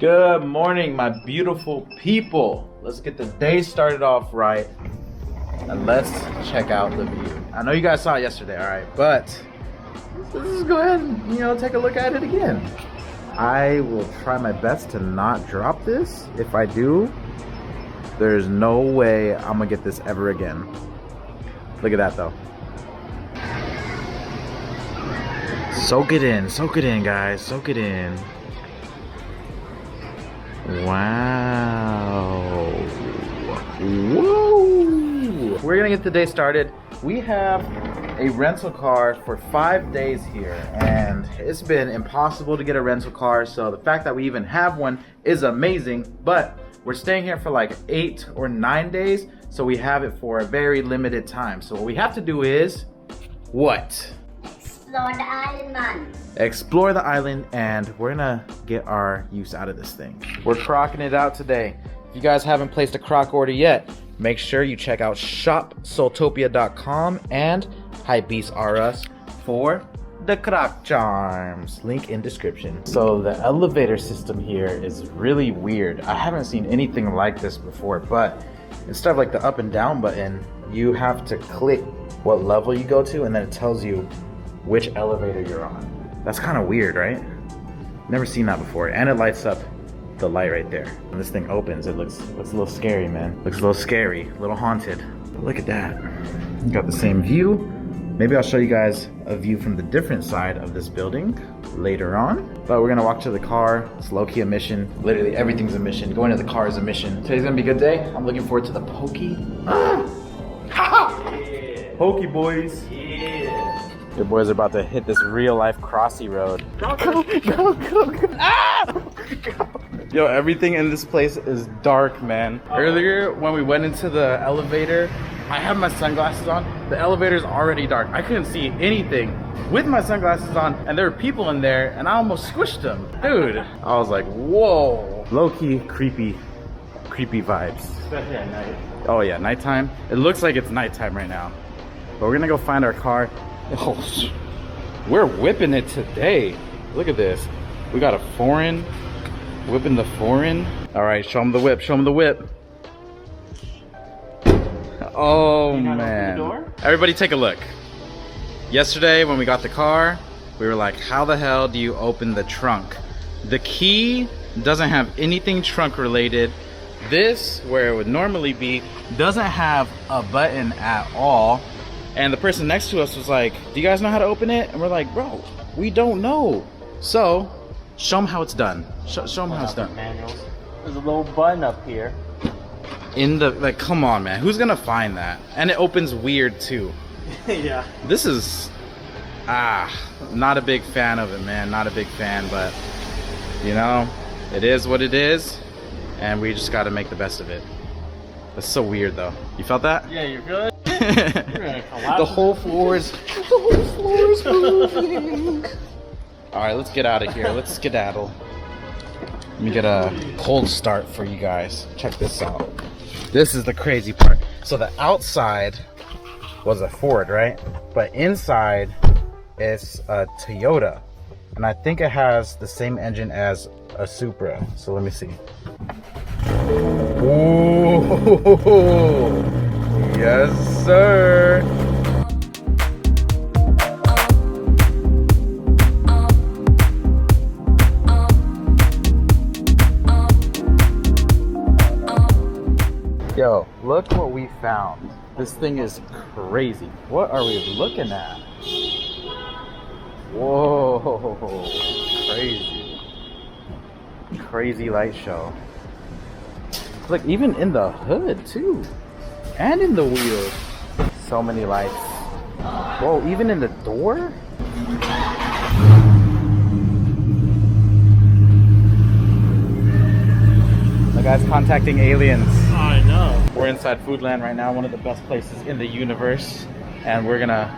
Good morning, my beautiful people. Let's get the day started off right. And let's check out the view. I know you guys saw it yesterday, all right? But let's just go ahead and, take a look at it again. I will try my best to not drop this. If I do, there's no way I'm gonna get this ever again. Look at that though. Soak it in, guys. Soak it in. Wow. Whoa. We're gonna get the day started. We have a rental car for 5 days here, and it's been impossible to get a rental car, so the fact that we even have one is amazing. But we're staying here for like 8 or 9 days, so we have it for a very limited time. So what we have to do is what? Explore the island, man. Explore the island, and we're gonna get our use out of this thing. We're crocking it out today. If you guys haven't placed a croc order yet, make sure you check out shopsoultopia.com and Hypebeast R Us for the croc charms. Link in description. So the elevator system here is really weird. I haven't seen anything like this before, but instead of like the up and down button, you have to click what level you go to, and then it tells you which elevator you're on. That's kind of weird, right? Never seen that before. And it lights up the light right there. When this thing opens, it looks a little scary, man. Looks a little scary, a little haunted. But look at that. You got the same view. Maybe I'll show you guys a view from the different side of this building later on. But we're gonna walk to the car. It's low-key a mission. Literally everything's a mission. Going to the car is a mission. Today's gonna be a good day. I'm looking forward to the pokey. Ah! Yeah. Pokey boys. Yeah. Your boys are about to hit this real life crossy road. Go. Ah! Go. Yo, everything in this place is dark, man. Earlier, when we went into the elevator, I had my sunglasses on. The elevator's already dark. I couldn't see anything with my sunglasses on, and there were people in there, and I almost squished them. Dude, I was like, whoa. Low-key, creepy vibes. Especially at night. Oh yeah, nighttime. It looks like it's nighttime right now. But we're gonna go find our car. Oh, we're whipping it today. Look at this. We got a foreign, whipping the foreign. All right, show them the whip, show them the whip. Oh man. Everybody take a look. Yesterday when we got the car, we were like, how the hell do you open the trunk? The key doesn't have anything trunk related. This, where it would normally be, doesn't have a button at all. And the person next to us was like, do you guys know how to open it? And we're like, bro, we don't know. So, show them how it's done. Show them how it's done. Manuals. There's a little button up here. In the, like, come on, man. Who's gonna find that? And it opens weird, too. Yeah. This is, not a big fan of it, man. Not a big fan, but, it is what it is. And we just gotta make the best of it. That's so weird, though. You felt that? Yeah, you're good. The whole floor is moving. All right, let's get out of here. Let's skedaddle. Let me get a cold start for you guys. Check this out. This is the crazy part. So the outside was a Ford, right? But inside is a Toyota. And I think it has the same engine as a Supra. So let me see. Ooh. Yes, sir. Yo, look what we found. This thing is crazy. What are we looking at? Whoa, crazy. Crazy light show. Look, even in the hood too. And in the wheels. So many lights. Whoa, even in the door? The guy's contacting aliens. I know. We're inside Foodland right now, one of the best places in the universe. And we're gonna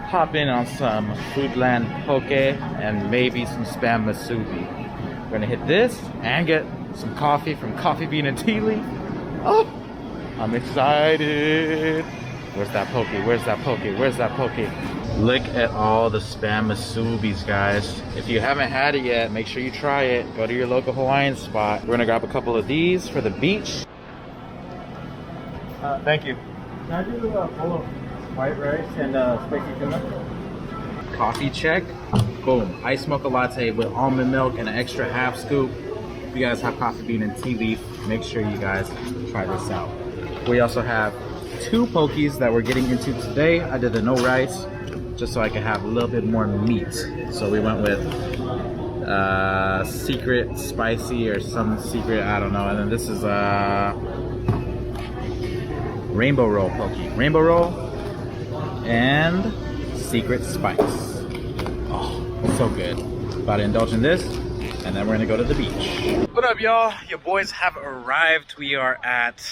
hop in on some Foodland poke and maybe some spam musubi. We're gonna hit this and get some coffee from Coffee Bean and Tea Leaf. Oh! I'm excited. Where's that pokey? Where's that pokey? Where's that pokey? Look at all the spam musubis, guys. If you haven't had it yet, make sure you try it. Go to your local Hawaiian spot. We're gonna grab a couple of these for the beach. Thank you. Can I do a bowl of white rice and spicy tuna? Coffee check. Boom. Iced mocha latte with almond milk and an extra half scoop. If you guys have coffee bean and tea leaf, make sure you guys try this out. We also have 2 pokies that we're getting into today. I did the no rice just so I could have a little bit more meat. So we went with secret spicy or some secret, I don't know. And then this is rainbow roll poke. Rainbow roll and secret spice. Oh, so good. About to indulge in this, and then we're gonna go to the beach. What up, y'all? Your boys have arrived. We are at,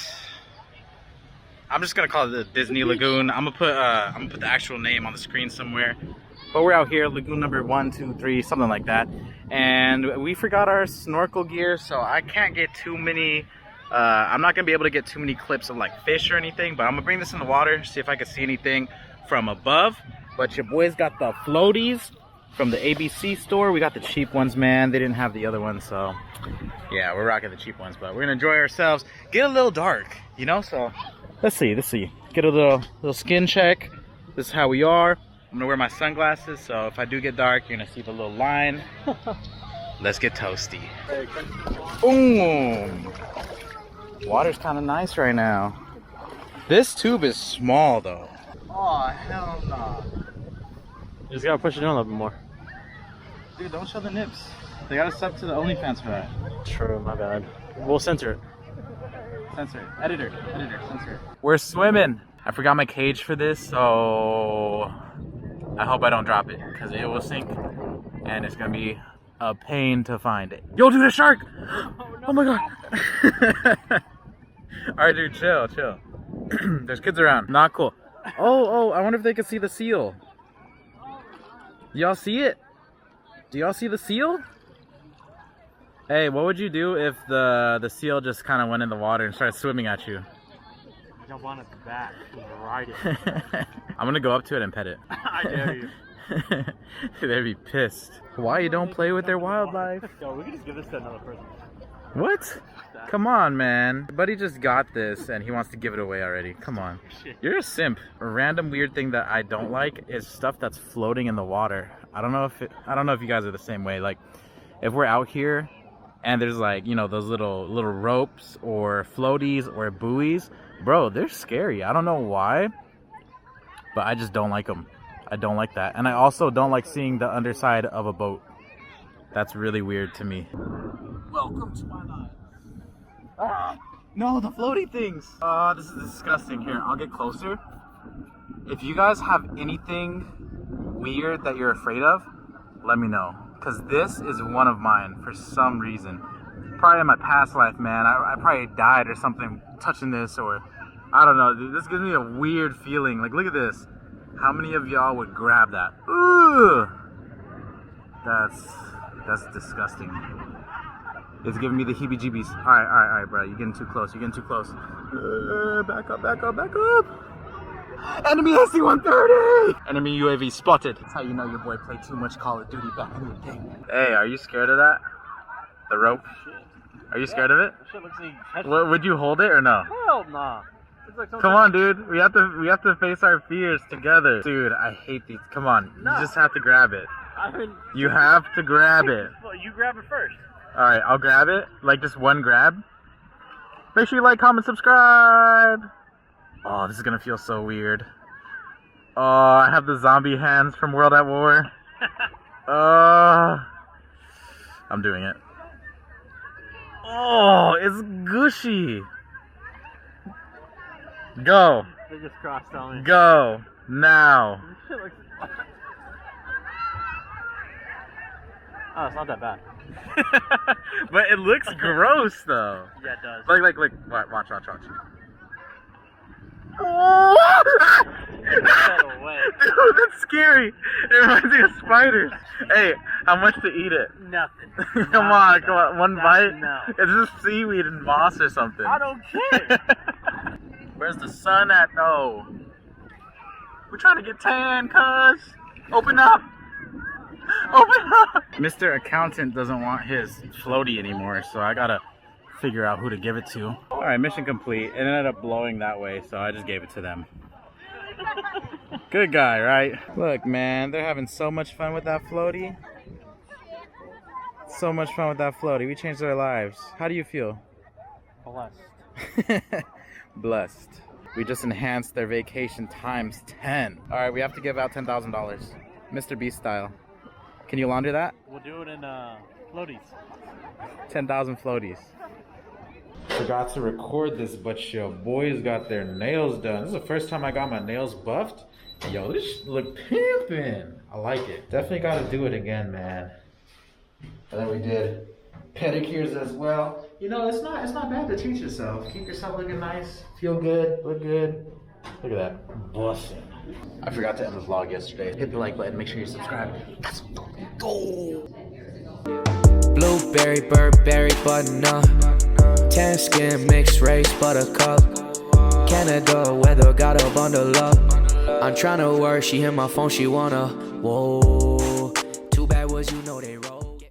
I'm just gonna call it the Disney Lagoon. I'm gonna put the actual name on the screen somewhere. But we're out here, Lagoon number 1, 2, 3, something like that. And we forgot our snorkel gear, so I can't get too many. I'm not gonna be able to get too many clips of like fish or anything. But I'm gonna bring this in the water, see if I can see anything from above. But your boys got the floaties from the ABC store. We got the cheap ones, man. They didn't have the other ones, so yeah, we're rocking the cheap ones. But we're gonna enjoy ourselves. Get a little dark, you know. So let's see. Get a little skin check. This is how we are. I'm gonna wear my sunglasses, so if I do get dark, you're gonna see the little line. Let's get toasty. Boom. Water's kind of nice right now. This tube is small though. Oh hell no. You just gotta push it in a little bit more. Dude, don't show the nips. They gotta sub to the OnlyFans for that. True, my bad. We'll censor it. Censor it. Editor, censor it. We're swimming. I forgot my cage for this, so I hope I don't drop it, because it will sink, and it's gonna be a pain to find it. Yo, dude, a shark! Oh my god. Alright, dude, chill. There's kids around. Not cool. Oh, I wonder if they can see the seal. Y'all see it? Do y'all see the seal? Hey, what would you do if the seal just kind of went in the water and started swimming at you? Jump on its back and ride it. I'm gonna go up to it and pet it. I dare you. They'd be pissed. Why you don't play with their wildlife? Yo, we can just give this to another person. What? Come on, man. Buddy just got this and he wants to give it away already. Come on. You're a simp. A random weird thing that I don't like is stuff that's floating in the water. I don't know if you guys are the same way. Like, if we're out here and there's like, you know, those little ropes or floaties or buoys, bro, they're scary. I don't know why, but I just don't like them. I don't like that. And I also don't like seeing the underside of a boat. That's really weird to me. Welcome to my life. Ah, no, the floaty things. This is disgusting. Here, I'll get closer. If you guys have anything weird that you're afraid of, let me know. Because this is one of mine for some reason. Probably in my past life, man. I probably died or something touching this, or I don't know. Dude, this gives me a weird feeling. Like, look at this. How many of y'all would grab that? Ooh! That's disgusting. It's giving me the heebie-jeebies. Alright, bro. You're getting too close. Back up. Enemy SC-130! Enemy UAV spotted. That's how you know your boy played too much Call of Duty back in the day. Hey, are you scared of that? The rope? Are you scared of it? Shit looks like Would you hold it or no? hell nah. Like come on, dude. We have to face our fears together. Dude, I hate these. Come on. No. You just have to grab it. You have to grab it. Well, you grab it first. Alright, I'll grab it. Like, just one grab. Make sure you like, comment, subscribe. Oh, this is gonna feel so weird. Oh, I have the zombie hands from World at War. I'm doing it. Oh, it's gushy. Go. Fingers crossed on me. Go. Now. Oh, it's not that bad. But it looks gross though. Yeah, it does. Like, watch. Oh! Dude, that's scary. It reminds me of spiders. Hey, how much to eat it? Nothing. Come on. One bite? No. It's just seaweed and moss or something. I don't care. Where's the sun at though? We're trying to get tan, cuz. Open up. Open up. Mr. Accountant doesn't want his floaty anymore, so I gotta figure out who to give it to. All right, mission complete. It ended up blowing that way, so I just gave it to them. Good guy, right? Look, man, they're having so much fun with that floaty. So much fun with that floaty. We changed their lives. How do you feel? Blessed. Blessed. We just enhanced their vacation times 10. All right, we have to give out $10,000. Mr. Beast style. Can you launder that? We'll do it in floaties. 10,000 floaties. Forgot to record this, but your boys got their nails done. This is the first time I got my nails buffed. Yo, this look pimpin'. I like it. Definitely got to do it again, man. And then we did pedicures as well. You know, it's not bad to treat yourself. Keep yourself looking nice, feel good, look good. Look at that, bussin'. I forgot to end the vlog yesterday. Hit the like button, make sure you subscribe. Let's go. Blueberry, Burberry, button-up, tan skin, mixed race, buttercup, Canada weather, got a bundle up. I'm tryna work, she hit my phone, she wanna, whoa. Too bad was you know they roll.